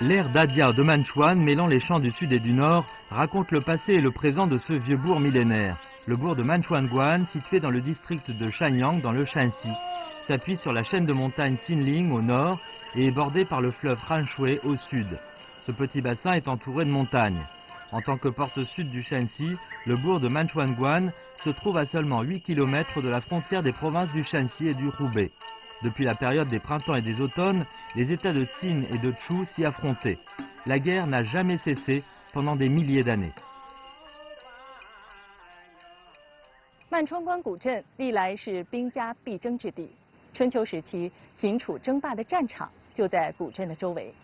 L'air d'Adia de Manchuan, mêlant les champs du sud et du nord, raconte le passé et le présent de ce vieux bourg millénaire. Le bourg de Manchuanguan, situé dans le district de Shanyang, dans le Shanxi, s'appuie sur la chaîne de montagnes Qinling au nord et est bordé par le fleuve Hanshui au sud. Ce petit bassin est entouré de montagnes. En tant que porte sud du Shanxi, le bourg de Manchuanguan se trouve à seulement 8 km de la frontière des provinces du Shanxi et du Hubei. Depuis la période des printemps et des automnes, les États de Qin et de Chu s'y affrontaient. La guerre n'a jamais cessé pendant des milliers d'années. 曼川关古镇历来是兵家必争之地，春秋时期秦楚争霸的战场就在古镇的周围。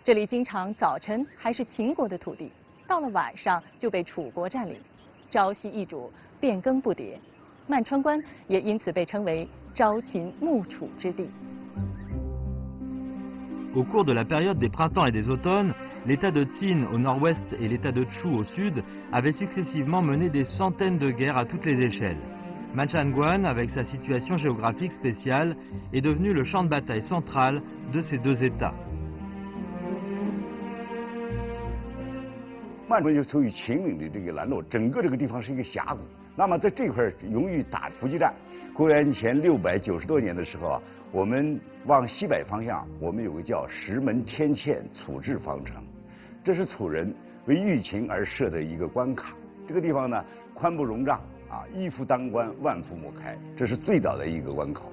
这里经常早晨还是秦国的土地，到了晚上就被楚国占领，朝夕易主，变更不迭。曼川关也因此被称为朝秦暮楚之地。 Au cours de la période des printemps et des automnes, l'État de Qin au nord-ouest et l'État de Chu au sud avaient successivement mené des centaines de guerres à toutes les échelles. Manchuanguan, avec sa situation géographique spéciale, est devenu le champ de bataille central de ces deux États. 曼川就属于秦岭的这个拦路，整个这个地方是一个峡谷。那么在这块容易打伏击战。公元前690多年的时候啊，我们往西北方向，我们有个叫石门天堑楚治方城，这是楚人为御秦而设的一个关卡。这个地方呢，宽不容让啊，一夫当关，万夫莫开，这是最早的一个关口。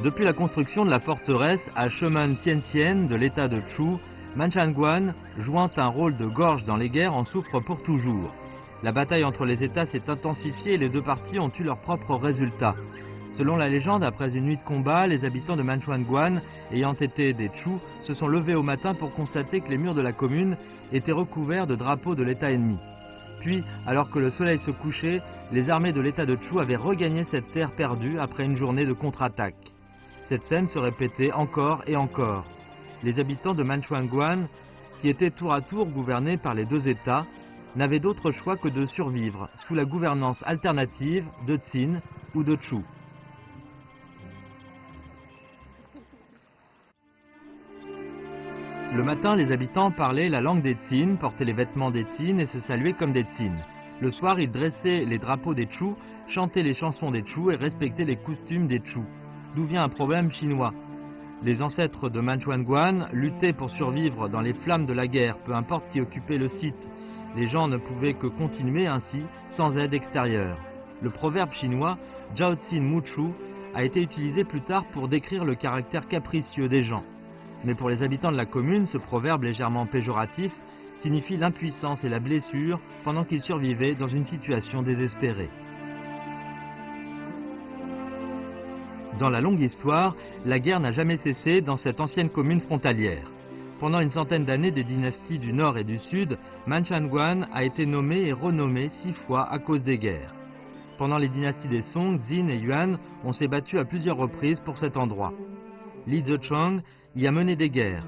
Depuis la construction de la forteresse à Shemen Tianxian de l'état de Chu, Manchuanguan, jouant un rôle de gorge dans les guerres, en souffre pour toujours. La bataille entre les États s'est intensifiée et les deux parties ont eu leurs propres résultats. Selon la légende, après une nuit de combat, les habitants de Manchuanguan, ayant été des Chu, se sont levés au matin pour constater que les murs de la commune étaient recouverts de drapeaux de l'État ennemi. Puis, alors que le soleil se couchait, les armées de l'État de Chu avaient regagné cette terre perdue après une journée de contre-attaque. Cette scène se répétait encore et encore. Les habitants de Manchuanguan, qui étaient tour à tour gouvernés par les deux États, n'avaient d'autre choix que de survivre sous la gouvernance alternative de Qin ou de Chu. Le matin, les habitants parlaient la langue des Qin, portaient les vêtements des Qin et se saluaient comme des Qin. Le soir, ils dressaient les drapeaux des Chu, chantaient les chansons des Chu et respectaient les costumes des Chu. D'où vient un problème chinois. Les ancêtres de Manchuanguan luttaient pour survivre dans les flammes de la guerre, peu importe qui occupait le site. Les gens ne pouvaient que continuer ainsi, sans aide extérieure. Le proverbe chinois « Zhao Qin Mu Chu » a été utilisé plus tard pour décrire le caractère capricieux des gens. Mais pour les habitants de la commune, ce proverbe légèrement péjoratif signifie l'impuissance et la blessure pendant qu'ils survivaient dans une situation désespérée. Dans la longue histoire, la guerre n'a jamais cessé dans cette ancienne commune frontalière. Pendant une centaine d'années des dynasties du Nord et du Sud, Manchuanguan a été nommé et renommé 6 fois à cause des guerres. Pendant les dynasties des Song, Jin et Yuan, on s'est battu à plusieurs reprises pour cet endroit. Li Zicheng y a mené des guerres.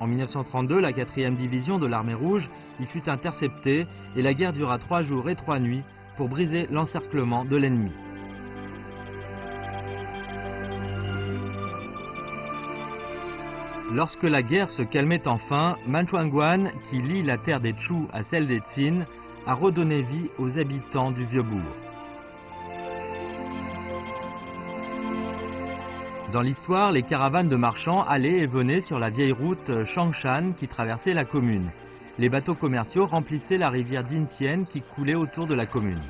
En 1932, la 4e division de l'armée rouge y fut interceptée et la guerre dura 3 jours et 3 nuits pour briser l'encerclement de l'ennemi. Lorsque la guerre se calmait enfin, Manchuanguan, qui lie la terre des Chu à celle des Qin, a redonné vie aux habitants du vieux bourg. Dans l'histoire, les caravanes de marchands allaient et venaient sur la vieille route Changshan qui traversait la commune. Les bateaux commerciaux remplissaient la rivière Jintien qui coulait autour de la commune.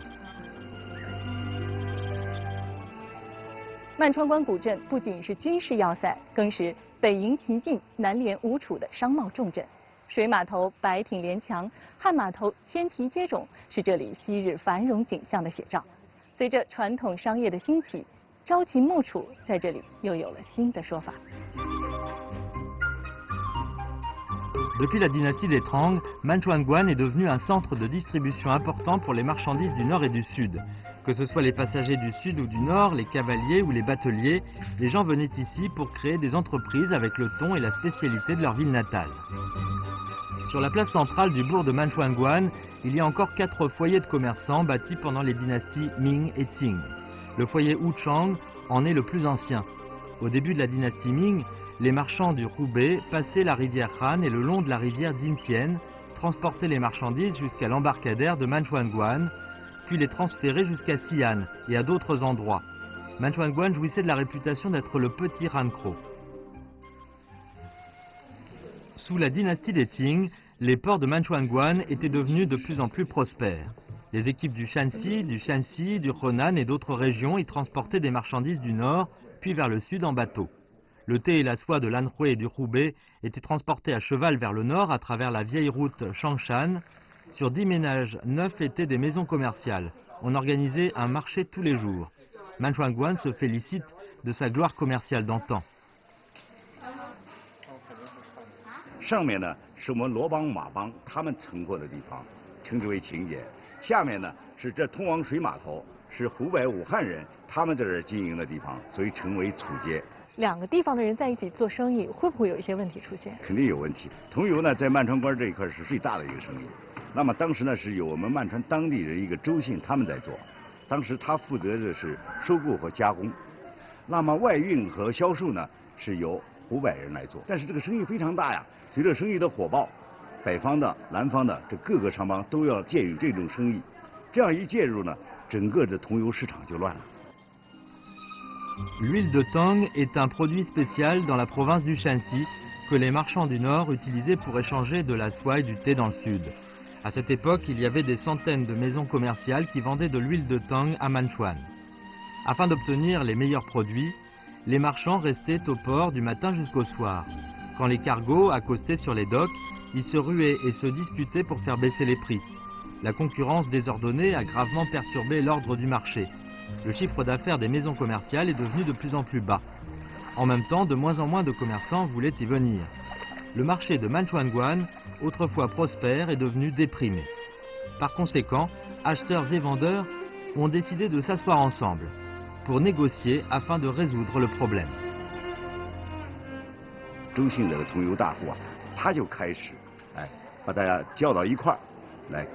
曼川关古镇不仅是军事要塞，更是北迎秦晋、南连吴楚的商贸重镇。水码头白艇连墙，汉码头千提接踵，是这里昔日繁荣景象的写照。随着传统商业的兴起，朝秦暮楚在这里又有了新的说法。 Depuis la dynastie des Trang, Manchuanguan est devenu un centre de distribution important pour les marchandises du nord et du sud. Que ce soit les passagers du sud ou du nord, les cavaliers ou les bateliers, les gens venaient ici pour créer des entreprises avec le ton et la spécialité de leur ville natale. Sur la place centrale du bourg de Manchuanguan, il y a encore 4 foyers de commerçants bâtis pendant les dynasties Ming et Qing. Le foyer Wuchang en est le plus ancien. Au début de la dynastie Ming, les marchands du Hubei passaient la rivière Han et le long de la rivière Jingtian, transportaient les marchandises jusqu'à l'embarcadère de Manchuanguan, puis les transféraient jusqu'à Xi'an et à d'autres endroits. Manchuanguan jouissait de la réputation d'être le petit Rancro. Sous la dynastie des Qing, les ports de Manchuanguan étaient devenus de plus en plus prospères. Les équipes du Shanxi, du Shanxi, du Henan et d'autres régions y transportaient des marchandises du nord, puis vers le sud en bateau. Le thé et la soie de l'Anhui et du Hubei étaient transportés à cheval vers le nord à travers la vieille route Changshan. Sur 10 ménages, 9 étaient des maisons commerciales. On organisait un marché tous les jours. Manchuanguan se félicite de sa gloire commerciale d'antan. 上面呢是我们罗邦、马邦他们乘过的地方，称之为秦简；下面呢是这通往水码头，是湖北武汉人他们在这儿经营的地方，所以称为楚街。两个地方的人在一起做生意，会不会有一些问题出现？肯定有问题。桐油呢，在曼川关这一块是最大的一个生意。那么当时呢，是有我们曼川当地人一个周信他们在做，当时他负责的是收购和加工。那么外运和销售呢，是由湖北人来做。但是这个生意非常大呀。 随着生意的火爆，北方的、南方的这各个商帮都要介入这种生意，这样一介入呢，整个的桐油市场就乱了。 L'huile de tang est un produit spécial dans la province du Shanxi que les marchands du nord utilisaient pour échanger de la soie et du thé dans le sud. À cette époque, il y avait des centaines de maisons commerciales qui vendaient de l'huile de tang à Manchuan. Afin d'obtenir les meilleurs produits, les marchands restaient au port du matin jusqu'au soir. Quand les cargos accostaient sur les docks, ils se ruaient et se disputaient pour faire baisser les prix. La concurrence désordonnée a gravement perturbé l'ordre du marché. Le chiffre d'affaires des maisons commerciales est devenu de plus en plus bas. En même temps, de moins en moins de commerçants voulaient y venir. Le marché de Manchuanguan, autrefois prospère, est devenu déprimé. Par conséquent, acheteurs et vendeurs ont décidé de s'asseoir ensemble pour négocier afin de résoudre le problème. 周姓的桐油大户啊，他就开始，把大家叫到一块儿，来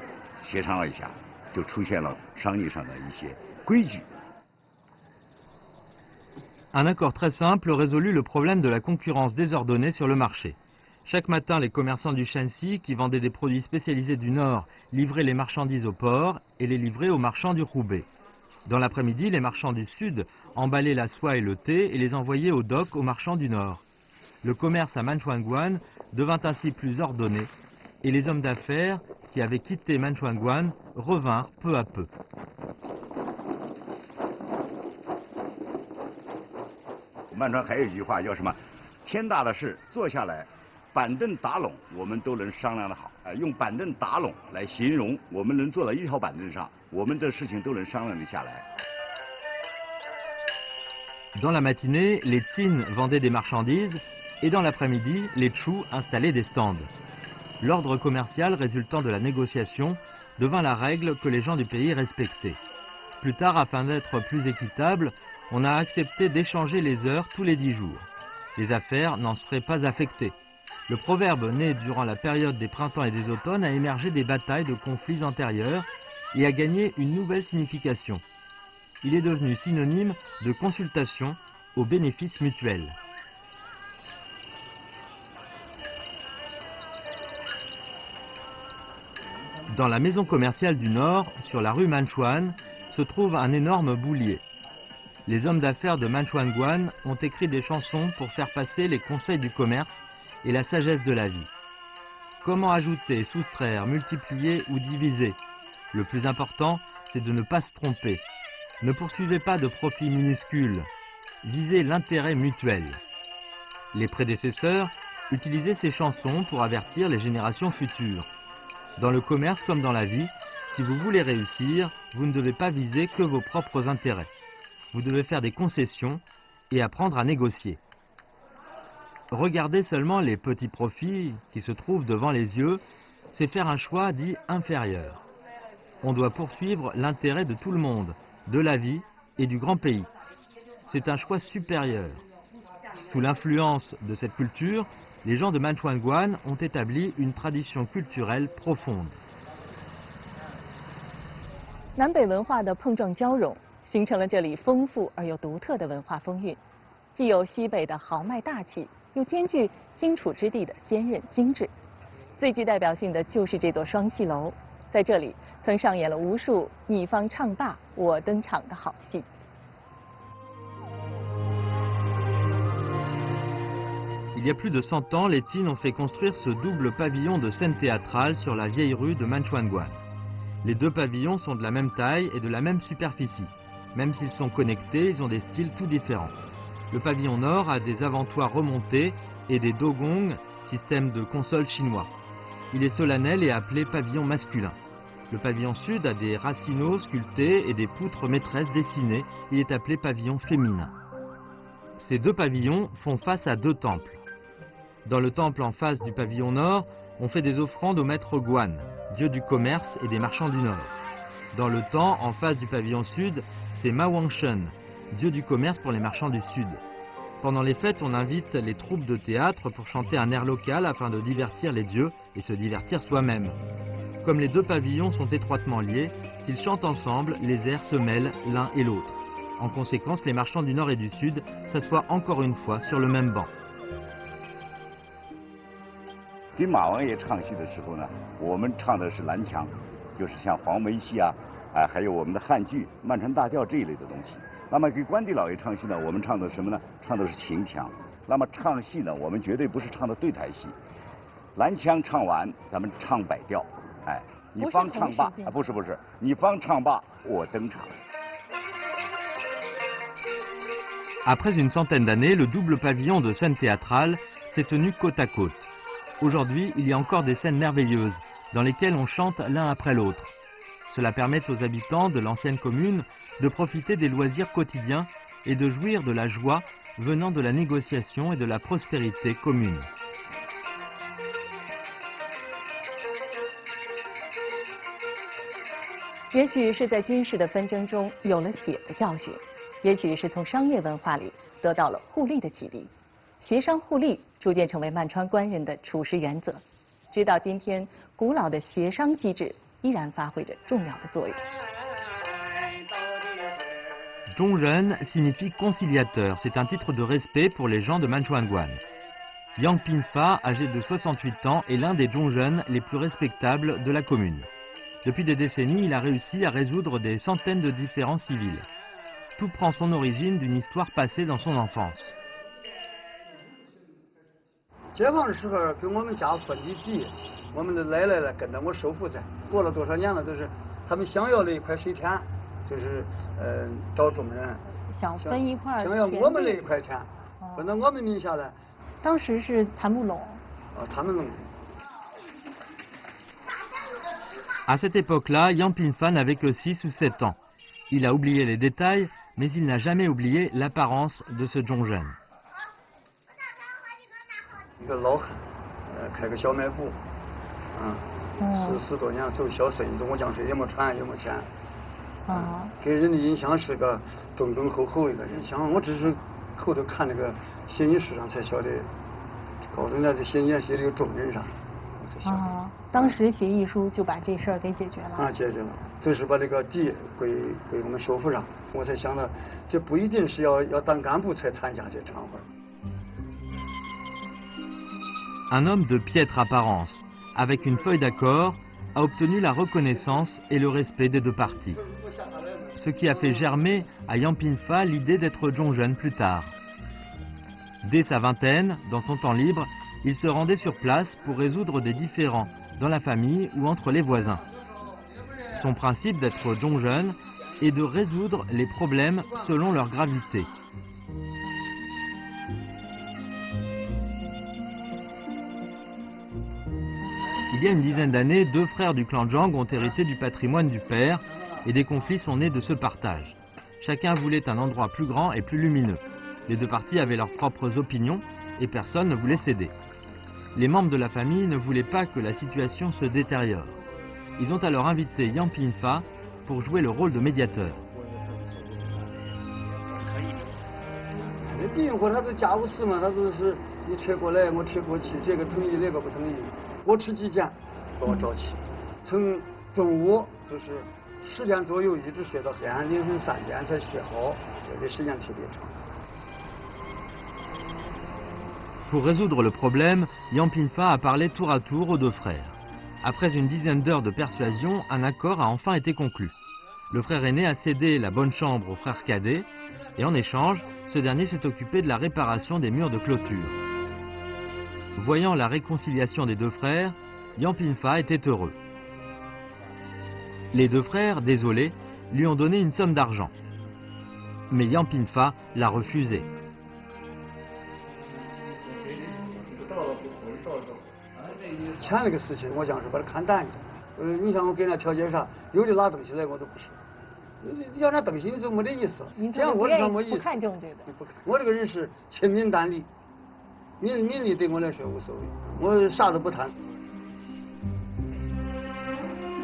协商了一下，就出现了商业上的一些规矩。 Un accord très simple résolut le problème de la concurrence désordonnée sur le marché. Chaque matin, les commerçants du Shanxi, qui vendaient des produits spécialisés du Nord, livraient les marchandises au port et les livraient aux marchands du Hubei. Dans l'après-midi, les marchands du Sud emballaient la soie et le thé et les envoyaient au dock aux marchands du Nord. Le commerce à Manchuanguan devint ainsi plus ordonné et les hommes d'affaires qui avaient quitté Manchuanguan revinrent peu à peu. 曼川还有一句话叫什么？天大的事，坐下来，板凳打拢，我们都能商量得好。用板凳打拢来形容，我们能坐到一条板凳上，我们的事情都能商量得下来。 Dans la matinée, les Qin vendaient des marchandises et dans l'après-midi, les Chu installaient des stands. L'ordre commercial résultant de la négociation devint la règle que les gens du pays respectaient. Plus tard, afin d'être plus équitable, on a accepté d'échanger les heures tous les 10 jours. Les affaires n'en seraient pas affectées. Le proverbe né durant la période des printemps et des automnes a émergé des batailles de conflits antérieurs et a gagné une nouvelle signification. Il est devenu synonyme de consultation au bénéfice mutuel. Dans la maison commerciale du Nord, sur la rue Manchuan, se trouve un énorme boulier. Les hommes d'affaires de Manchuanguan ont écrit des chansons pour faire passer les conseils du commerce et la sagesse de la vie. Comment ajouter, soustraire, multiplier ou diviser? Le plus important, c'est de ne pas se tromper. Ne poursuivez pas de profits minuscules. Visez l'intérêt mutuel. Les prédécesseurs utilisaient ces chansons pour avertir les générations futures. Dans le commerce comme dans la vie, si vous voulez réussir, vous ne devez pas viser que vos propres intérêts. Vous devez faire des concessions et apprendre à négocier. Regarder seulement les petits profits qui se trouvent devant les yeux, c'est faire un choix dit inférieur. On doit poursuivre l'intérêt de tout le monde, de la vie et du grand pays. C'est un choix supérieur. Sous l'influence de cette culture, les gens de Manchuanguan ont établi une tradition culturelle profonde. 南北文化的碰撞交融，形成了这里丰富而又独特的文化风韵。既有西北的豪迈大气，又兼具荆楚之地的坚韧精致。最具代表性的就是这座双戏楼，在这里曾上演了无数你方唱罢我登场的好戏。Il y a plus de 100 ans, les Qin ont fait construire ce double pavillon de scène théâtrale sur la vieille rue de Manchuanguan. Les deux pavillons sont de la même taille et de la même superficie. Même s'ils sont connectés, ils ont des styles tout différents. Le pavillon nord a des avantoirs remontés et des dogongs, système de console chinois. Il est solennel et appelé pavillon masculin. Le pavillon sud a des racineaux sculptés et des poutres maîtresses dessinées. Il est appelé pavillon féminin. Ces deux pavillons font face à deux temples. Dans le temple en face du pavillon nord, on fait des offrandes au maître Guan, dieu du commerce et des marchands du nord. Dans le temple en face du pavillon sud, c'est Ma Wangshen, dieu du commerce pour les marchands du sud. Pendant les fêtes, on invite les troupes de théâtre pour chanter un air local afin de divertir les dieux et se divertir soi-même. Comme les deux pavillons sont étroitement liés, s'ils chantent ensemble, les airs se mêlent l'un et l'autre. En conséquence, les marchands du nord et du sud s'assoient encore une fois sur le même banc. 给马王爷唱戏的时候呢，我们唱的是蓝腔，就是像黄梅戏啊，还有我们的汉剧、曼传大调这一类的东西。那么给关帝老爷唱戏呢，我们唱的什么呢？唱的是秦腔。那么唱戏呢，我们绝对不是唱的对台戏。蓝腔唱完，咱们唱百调，你方唱罢不是，你方唱罢我登场。 Après une centaine d'années, le double pavillon de scène théâtrale s'est tenu côte à côte. Aujourd'hui, il y a encore des scènes merveilleuses dans lesquelles on chante l'un après l'autre. Cela permet aux habitants de l'ancienne commune de profiter des loisirs quotidiens et de jouir de la joie venant de la négociation et de la prospérité commune. 也许是在军事的纷争中有了血的教训，也许是从商业文化里得到了互利的启迪，协商互利逐渐成为曼川官人的处事原则。直到今天，古老的协商机制依然发挥着重要的作用。 Zhongzhen signifie conciliateur. C'est un titre de respect pour les gens de Manchuanguan. Yang Pinfa, âgé de 68 ans, est l'un des Zhongzhen les plus respectables de la commune. Depuis des décennies, il a réussi à résoudre des centaines de différends civils. Tout prend son origine d'une histoire passée dans son enfance. 解放的时候给我们家分的地，我们的奶奶跟着我收复在，过了多少年了，都是他们想要的一块水田，就是找众人想分一块想要我们的一块田，分到我们名下来。当时是谈不拢。他们弄。 À cette époque-là, Yang Pinfa n'avait que 6 ou 7 ans. Il a oublié les détails, mais il n'a jamais oublié l'apparence de ce Zhongzhen. 一个老汉，开个小卖部，十多年走小生意，中国江水也没船也没钱，给人的印象是个忠忠厚厚一个人。像我只是后头看那个写意书上才晓得，高中在这写意写这个忠人上。 当时协议书就把这事儿给解决了。解决了，就是把这个地归我们收复上。我才想到，这不一定是要当干部才参加这场会。 Un homme de piètre apparence, avec une feuille d'accord, a obtenu la reconnaissance et le respect des deux parties. Ce qui a fait germer à Yang Pinfa l'idée d'être Zhongzhen plus tard. Dès sa vingtaine, dans son temps libre, il se rendait sur place pour résoudre des différends dans la famille ou entre les voisins. Son principe d'être Zhongzhen est de résoudre les problèmes selon leur gravité. Il y a une dizaine d'années, 2 frères du clan Zhang ont hérité du patrimoine du père et des conflits sont nés de ce partage. Chacun voulait un endroit plus grand et plus lumineux. Les deux parties avaient leurs propres opinions et personne ne voulait céder. Les membres de la famille ne voulaient pas que la situation se détériore. Ils ont alors invité Yang Pinfa pour jouer le rôle de médiateur. 地活他是家务事嘛，他是你车过来，我车过去，这个同意那个不同意，多吃几件，把我找起。从中午就是10点左右一直睡到黑暗凌晨3点才睡好，这个时间特别长。Pour résoudre le problème, Yang Pinfa a parlé tour à tour aux deux frères. Après une dizaine d'heures de persuasion, un accord a enfin été conclu. Le frère aîné a cédé la bonne chambre au frère cadet et en échange, ce dernier s'est occupé de la réparation des murs de clôture. Voyant la réconciliation des deux frères, Yang Pinfa était heureux. Les deux frères, désolés, lui ont donné une somme d'argent. Mais Yang Pinfa l'a refusé. 钱这个事情，我讲是把它看淡一点。你像我给人家条件啥，有的拿东西来我都不行。要拿东西就没得意思。这样我就没意思。不看重这个。不看，我这个人是清明淡丽，名利对我来说无所谓，我啥都不贪。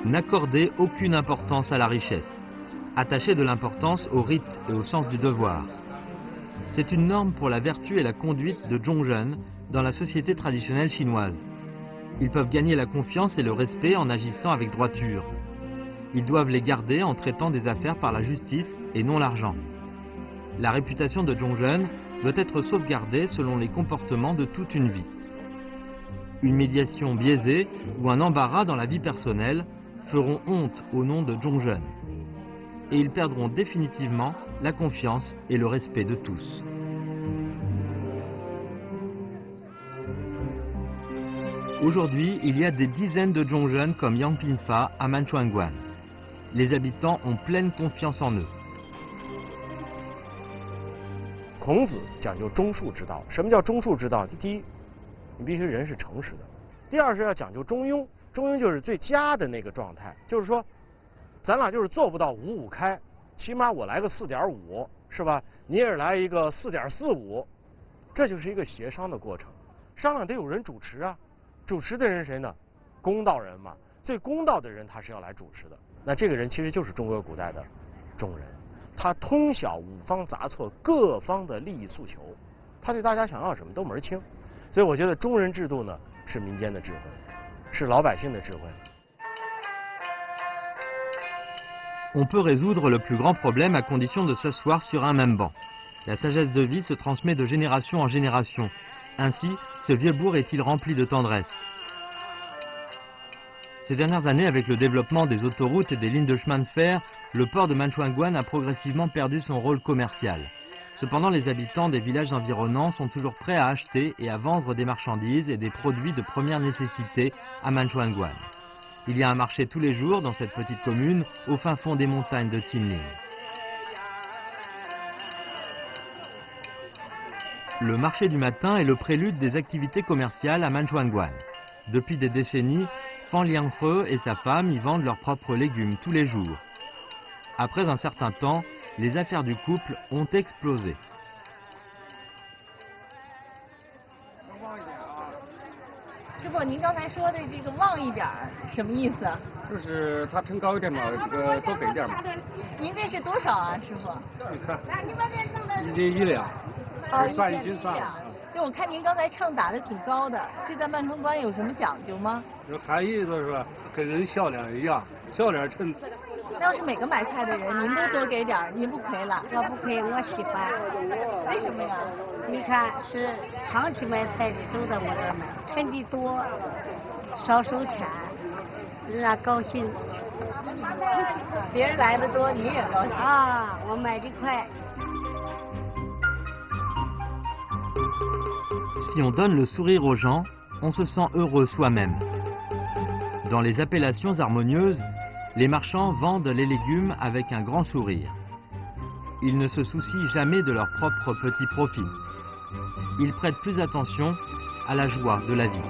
N'accorder aucune importance à la richesse, attacher de l'importance au rite et au sens du devoir. C'est une norme pour la vertu et la conduite de Zhongzhen dans la société traditionnelle chinoise. Ils peuvent gagner la confiance et le respect en agissant avec droiture. Ils doivent les garder en traitant des affaires par la justice et non l'argent. La réputation de Zhongzhen doit être sauvegardée selon les comportements de toute une vie. Une médiation biaisée ou un embarras dans la vie personnelle feront honte au nom de Zhongzhen. Et ils perdront définitivement la confiance et le respect de tous. Aujourd'hui, il y a des dizaines de Zhongzhen comme Yang Pinfa à Manchuanguan. Les habitants ont pleine confiance en eux. 孔子讲究忠恕之道。什么叫忠恕之道？第一，你必须人是诚实的；第二是要讲究中庸。中庸就是最佳的那个状态，就是说，咱俩就是做不到5-5开，起码我来个4.5，是吧？你也来一个4.45，这就是一个协商的过程。商量得有人主持啊，主持的人是谁呢？公道人嘛，最公道的人他是要来主持的。那这个人其实就是中国古代的中人。 他通晓五方杂错各方的利益诉求，他对大家想要什么都门清，所以我觉得中人制度呢是民间的智慧，是老百姓的智慧。 On peut résoudre le plus grand problème à condition de s'asseoir sur un même banc. La sagesse de vie se transmet de génération en génération. Ainsi, ce vieux bourg est-il rempli de tendresse. Ces dernières années, avec le développement des autoroutes et des lignes de chemin de fer, le port de Manchuanguan a progressivement perdu son rôle commercial. Cependant, les habitants des villages environnants sont toujours prêts à acheter et à vendre des marchandises et des produits de première nécessité à Manchuanguan. Il y a un marché tous les jours dans cette petite commune, au fin fond des montagnes de Tinling. Le marché du matin est le prélude des activités commerciales à Manchuanguan. Depuis des décennies, Fan Lianghe et sa femme y vendent leurs propres légumes tous les jours. Après un certain temps, les affaires du couple ont explosé. 师傅，您刚才说的这个旺一点儿，什么意思啊？就是它称高一点嘛，这个多给一点嘛。您这是多少啊，师傅？你看，1斤1两，算1斤算了。就我看您刚才唱打的挺高的，这在曼春关有什么讲究吗？有含义的是吧？跟人笑脸一样，笑脸称。那要是每个买菜的人，您都多给点儿，您不亏了？我不亏，我喜欢。为什么呀？你看，是长期买菜的都在我这儿买，趁的多，少收钱，人家高兴。别人来的多，你也高兴啊！我买的快。 Si on donne le sourire aux gens, on se sent heureux soi-même. Dans les appellations harmonieuses, les marchands vendent les légumes avec un grand sourire. Ils ne se soucient jamais de leur propre petit profit. Ils prêtent plus attention à la joie de la vie.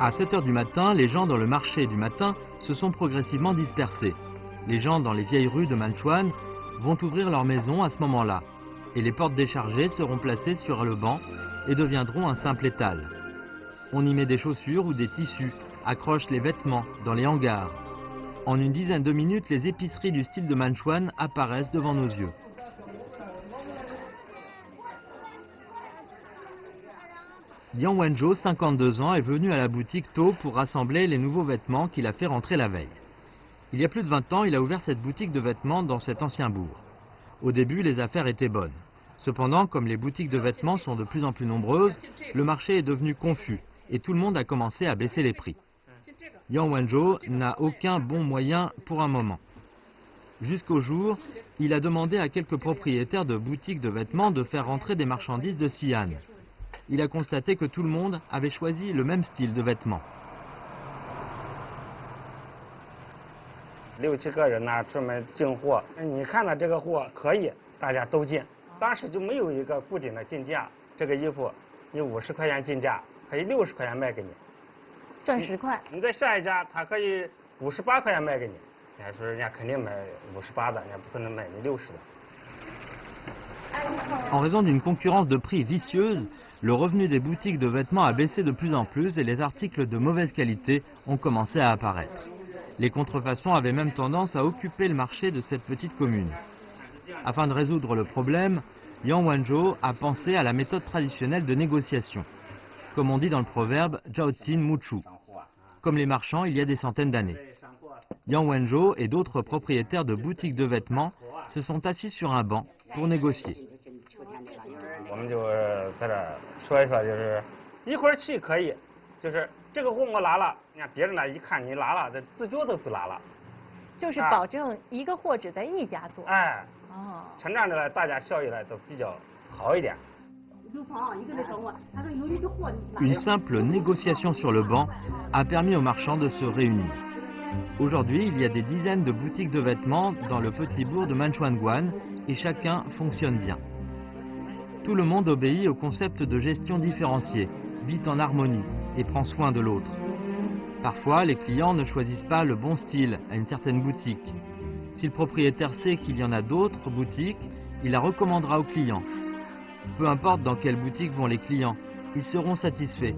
À 7 heures du matin, les gens dans le marché du matin se sont progressivement dispersés. Les gens dans les vieilles rues de Manchuan vont ouvrir leur maison à ce moment-là, et les portes déchargées seront placées sur le banc et deviendront un simple étal. On y met des chaussures ou des tissus, accroche les vêtements dans les hangars. En une dizaine de minutes, les épiceries du style de Manchuan apparaissent devant nos yeux. Yang Wenzhou, 52 ans, est venu à la boutique tôt pour rassembler les nouveaux vêtements qu'il a fait rentrer la veille. Il y a plus de 20 ans, il a ouvert cette boutique de vêtements dans cet ancien bourg. Au début, les affaires étaient bonnes. Cependant, comme les boutiques de vêtements sont de plus en plus nombreuses, le marché est devenu confus et tout le monde a commencé à baisser les prix. Yang Wenzhou n'a aucun bon moyen pour un moment. Jusqu'au jour, il a demandé à quelques propriétaires de boutiques de vêtements de faire rentrer des marchandises de Xi'an. Il a constaté que tout le monde avait choisi le même style de vêtements. 6、7个人呢，专门进货。你看到这个货可以，大家都进。当时就没有一个固定的进价。这个衣服你50块钱进价，可以60块钱卖给你，赚10块。你在下一家，他可以58块钱卖给你。人家说人家肯定买58的，人家不可能买你60的。En raison d'une concurrence de prix vicieuse, le revenu des boutiques de vêtements a baissé de plus en plus et les articles de mauvaise qualité ont commencé à apparaître. Les contrefaçons avaient même tendance à occuper le marché de cette petite commune. Afin de résoudre le problème, Yang Wenzhou a pensé à la méthode traditionnelle de négociation. Comme on dit dans le proverbe, Zhaoqin Muchu. Comme les marchands il y a des centaines d'années. Yang Wenzhou et d'autres propriétaires de boutiques de vêtements se sont assis sur un banc pour négocier. 我们就在这说一说，就是一会儿去可以，就是这个货我拿了，你看别人呢一看你拿了，这自觉都不拿了。就是保证一个货只在一家做。哎。哦。成这样的呢，大家效益呢都比较好一点。 Une simple négociation sur le banc a permis aux marchands de se réunir. Aujourd'hui, il y a des dizaines de boutiques de vêtements dans le petit bourg de Manchuanguan et chacun fonctionne bien. Tout le monde obéit au concept de gestion différenciée, vit en harmonie et prend soin de l'autre. Parfois, les clients ne choisissent pas le bon style à une certaine boutique. Si le propriétaire sait qu'il y en a d'autres boutiques, il la recommandera aux clients. Peu importe dans quelle boutique vont les clients, ils seront satisfaits.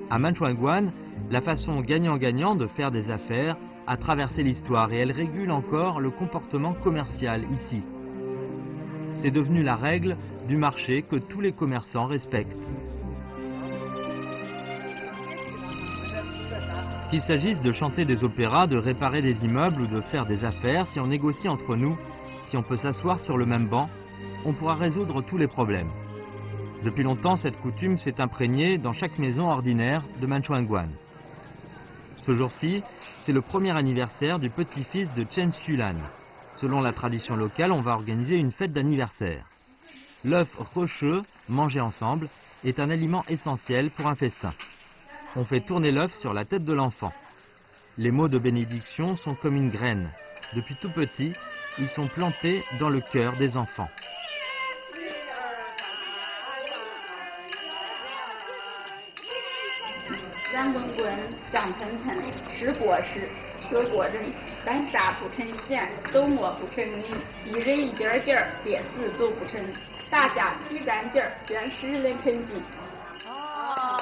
À Manchuanguan, la façon gagnant-gagnant de faire des affaires a traversé l'histoire et elle régule encore le comportement commercial ici. C'est devenu la règle du marché que tous les commerçants respectent. Qu'il s'agisse de chanter des opéras, de réparer des immeubles ou de faire des affaires, si on négocie entre nous, si on peut s'asseoir sur le même banc, on pourra résoudre tous les problèmes. Depuis longtemps, cette coutume s'est imprégnée dans chaque maison ordinaire de Manchuanguan. Ce jour-ci, c'est le premier anniversaire du petit-fils de Chen Xulan. Selon la tradition locale, on va organiser une fête d'anniversaire. L'œuf rocheux, mangé ensemble, est un aliment essentiel pour un festin. On fait tourner l'œuf sur la tête de l'enfant. Les mots de bénédiction sont comme une graine. Depuis tout petit, ils sont plantés dans le cœur des enfants. 圆滚滚，香喷喷，是果实，缺果仁，干啥不成咸，都磨不成泥，一人一点劲儿，别死都不成，大家提干劲儿，愿使人成精。哦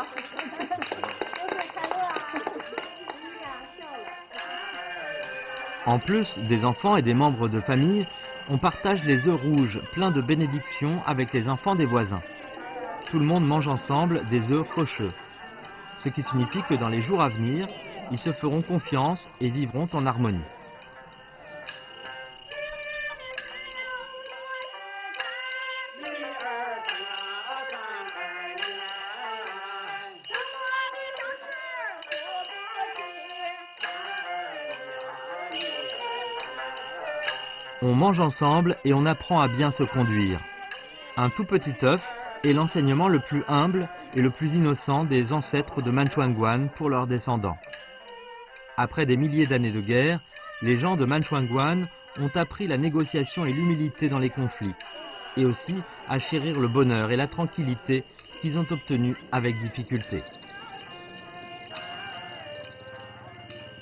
，En plus des enfants et des membres de famille, on partage les œufs rouges pleins de bénédictions avec les enfants des voisins. Tout le monde mange ensemble des œufs rocheux. Ce qui signifie que dans les jours à venir, ils se feront confiance et vivront en harmonie. On mange ensemble et on apprend à bien se conduire. Un tout petit œuf est l'enseignement le plus humble et le plus innocent des ancêtres de Manchuanguan pour leurs descendants. Après des milliers d'années de guerre, les gens de Manchuanguan ont appris la négociation et l'humilité dans les conflits, et aussi à chérir le bonheur et la tranquillité qu'ils ont obtenus avec difficulté.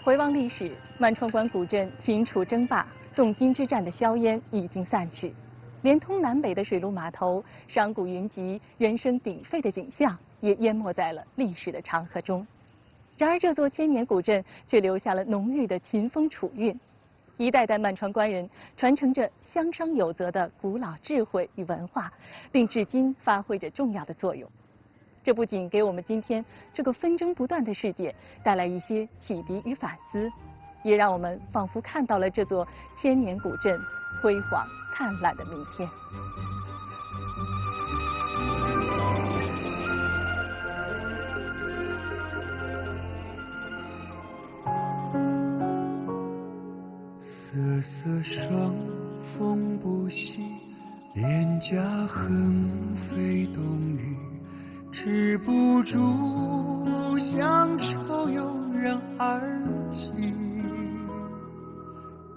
回望历史，曼川关古镇秦楚争霸、宋金之战的硝烟已经散去。 连通南北的水陆码头、商贾云集、人声鼎沸的景象，也淹没在了历史的长河中。然而，这座千年古镇却留下了浓郁的秦风楚韵，一代代曼川关人传承着乡商有责的古老智慧与文化，并至今发挥着重要的作用。这不仅给我们今天这个纷争不断的世界带来一些启迪与反思，也让我们仿佛看到了这座千年古镇辉煌灿烂的明天。瑟瑟霜，风不息，脸颊横飞冬雨，止不住乡愁悠然而起，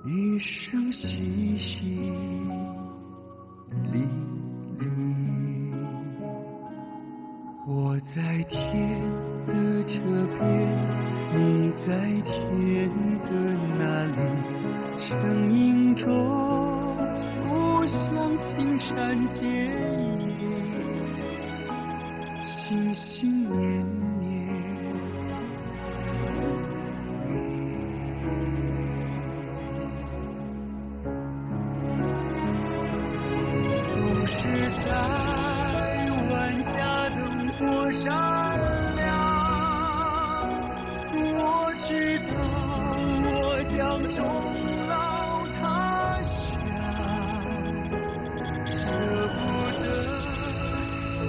一声淅淅沥沥。我在天的这边，你在天的那里。成影中，故乡青山结影，心心念念不离。总是在万家灯火闪亮，我知道我将终。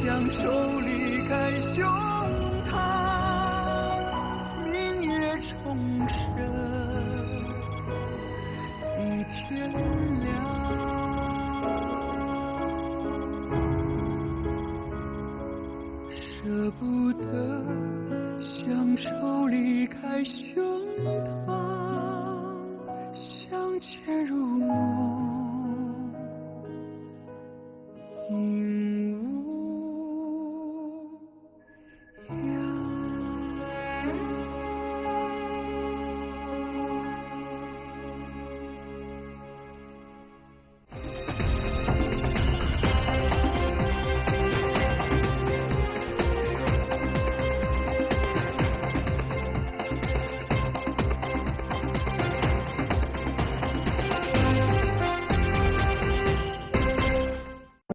相守离开胸膛，明月重生，一天亮。舍不得相守离开胸膛，相见如梦。